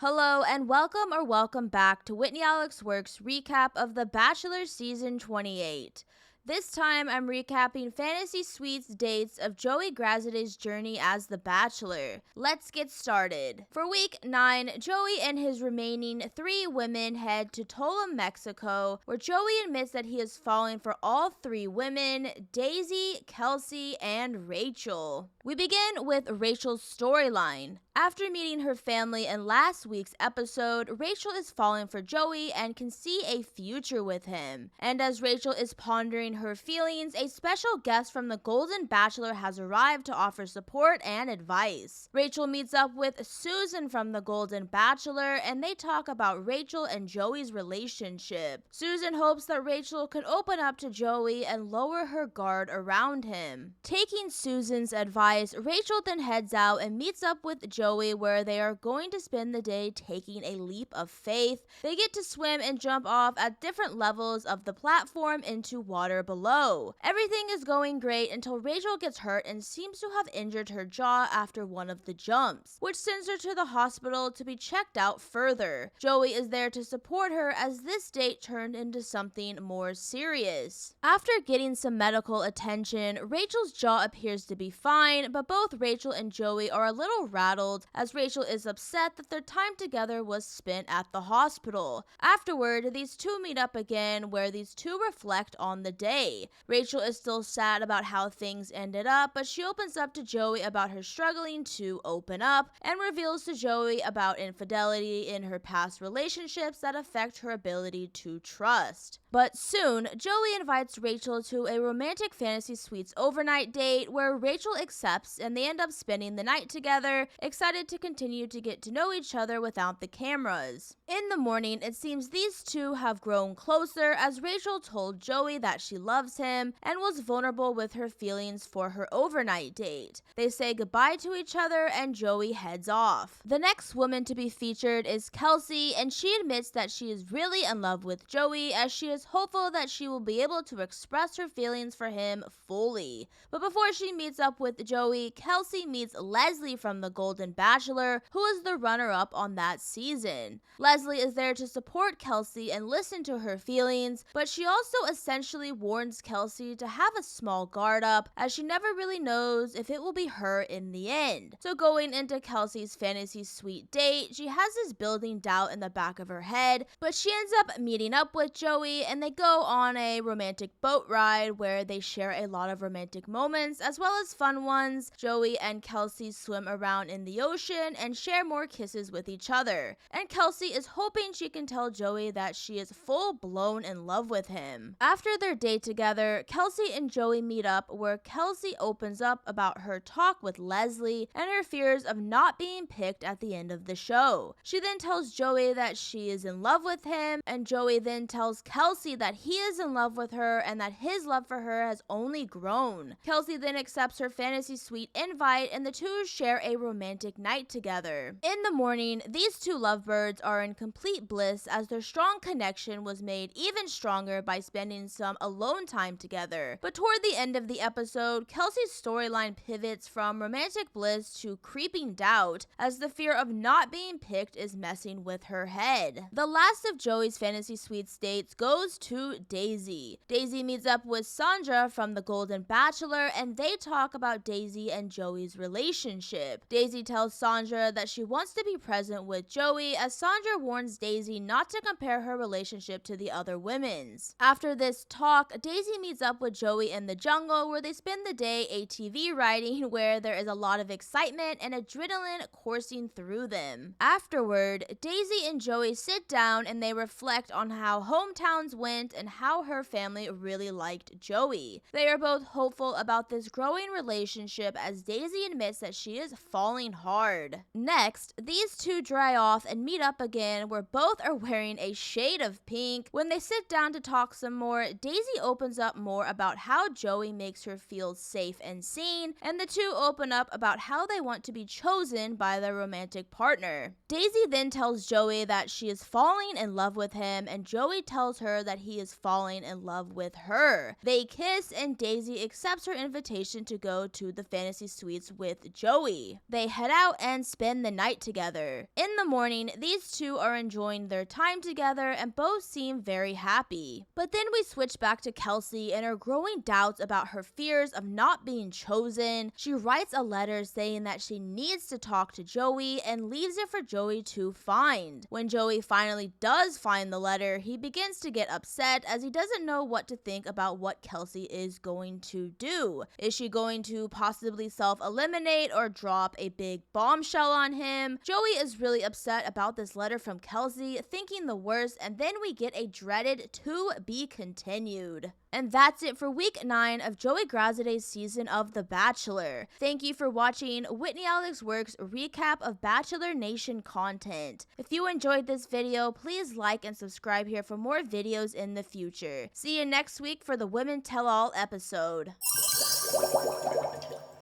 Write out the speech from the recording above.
Hello and welcome back to Whitney Alex Works recap of The Bachelor Season 28. This time I'm recapping Fantasy Suite's dates of Joey Graziadei's journey as The Bachelor. Let's get started. For week 9, Joey and his remaining 3 women head to Tulum, Mexico, where Joey admits that he is falling for all 3 women, Daisy, Kelsey, and Rachel. We begin with Rachel's storyline. After meeting her family in last week's episode, Rachel is falling for Joey and can see a future with him. And as Rachel is pondering her feelings, a special guest from the Golden Bachelor has arrived to offer support and advice. Rachel meets up with Susan from the Golden Bachelor and they talk about Rachel and Joey's relationship. Susan hopes that Rachel can open up to Joey and lower her guard around him. Taking Susan's advice, Rachel then heads out and meets up with Joey, where they are going to spend the day taking a leap of faith. They get to swim and jump off at different levels of the platform into water below. Everything is going great until Rachel gets hurt and seems to have injured her jaw after one of the jumps, which sends her to the hospital to be checked out further. Joey is there to support her as this date turned into something more serious. After getting some medical attention, Rachel's jaw appears to be fine, but both Rachel and Joey are a little rattled as Rachel is upset that their time together was spent at the hospital. Afterward, these two meet up again where these two reflect on the day. Rachel is still sad about how things ended up, but she opens up to Joey about her struggling to open up and reveals to Joey about infidelity in her past relationships that affect her ability to trust. But soon, Joey invites Rachel to a romantic fantasy suites overnight date where Rachel accepts and they end up spending the night together, excited to continue to get to know each other without the cameras. In the morning, it seems these two have grown closer as Rachel told Joey that she loves him and was vulnerable with her feelings for her overnight date. They say goodbye to each other and Joey heads off. The next woman to be featured is Kelsey, and she admits that she is really in love with Joey as she is hopeful that she will be able to express her feelings for him fully. But before she meets up with Joey, Kelsey meets Leslie from the Golden Bachelor, who is the runner-up on that season. Leslie is there to support Kelsey and listen to her feelings, but she also essentially warns Kelsey to have a small guard up as she never really knows if it will be her in the end. So going into Kelsey's fantasy suite date, she has this building doubt in the back of her head, but she ends up meeting up with Joey and they go on a romantic boat ride where they share a lot of romantic moments as well as fun ones. Joey and Kelsey swim around in the ocean and share more kisses with each other. And Kelsey is hoping she can tell Joey that she is full blown in love with him. After their date together, Kelsey and Joey meet up where Kelsey opens up about her talk with Leslie and her fears of not being picked at the end of the show. She then tells Joey that she is in love with him, and Joey then tells Kelsey that he is in love with her and that his love for her has only grown. Kelsey then accepts her fantasy suite invite and the two share a romantic night together. In the morning, these two lovebirds are in complete bliss as their strong connection was made even stronger by spending some alone time together. But toward the end of the episode, Kelsey's storyline pivots from romantic bliss to creeping doubt as the fear of not being picked is messing with her head. The last of Joey's fantasy suites dates goes to Daisy. Daisy meets up with Sandra from the Golden Bachelor and they talk about Daisy and Joey's relationship. Daisy tells Sandra that she wants to be present with Joey as Sandra warns Daisy not to compare her relationship to the other women's. After this talk, Daisy meets up with Joey in the jungle where they spend the day ATV riding where there is a lot of excitement and adrenaline coursing through them. Afterward, Daisy and Joey sit down and they reflect on how hometowns went and how her family really liked Joey. They are both hopeful about this growing relationship as Daisy admits that she is falling hard. Next, these two dry off and meet up again where both are wearing a shade of pink. When they sit down to talk some more, Daisy opens up more about how Joey makes her feel safe and seen, and the two open up about how they want to be chosen by their romantic partner. Daisy then tells Joey that she is falling in love with him, and Joey tells her that he is falling in love with her. They kiss, and Daisy accepts her invitation to go to the fantasy suites with Joey. They head out and spend the night together. In the morning, these two are enjoying their time together and both seem very happy. But then we switch back to Kelsey and her growing doubts about her fears of not being chosen. She writes a letter saying that she needs to talk to Joey and leaves it for Joey to find. When Joey finally does find the letter, he begins to get upset as he doesn't know what to think about what Kelsey is going to do. Is she going to possibly self-eliminate or drop a big bombshell on him? Joey is really upset about this letter from Kelsey, thinking the worst, and then we get a dreaded "to be continued." And that's it for week 9 of Joey Graziadei's season of The Bachelor. Thank you for watching Whitney Alex Works recap of Bachelor Nation content. If you enjoyed this video, please like and subscribe here for more videos in the future. See you next week for the Women Tell All episode.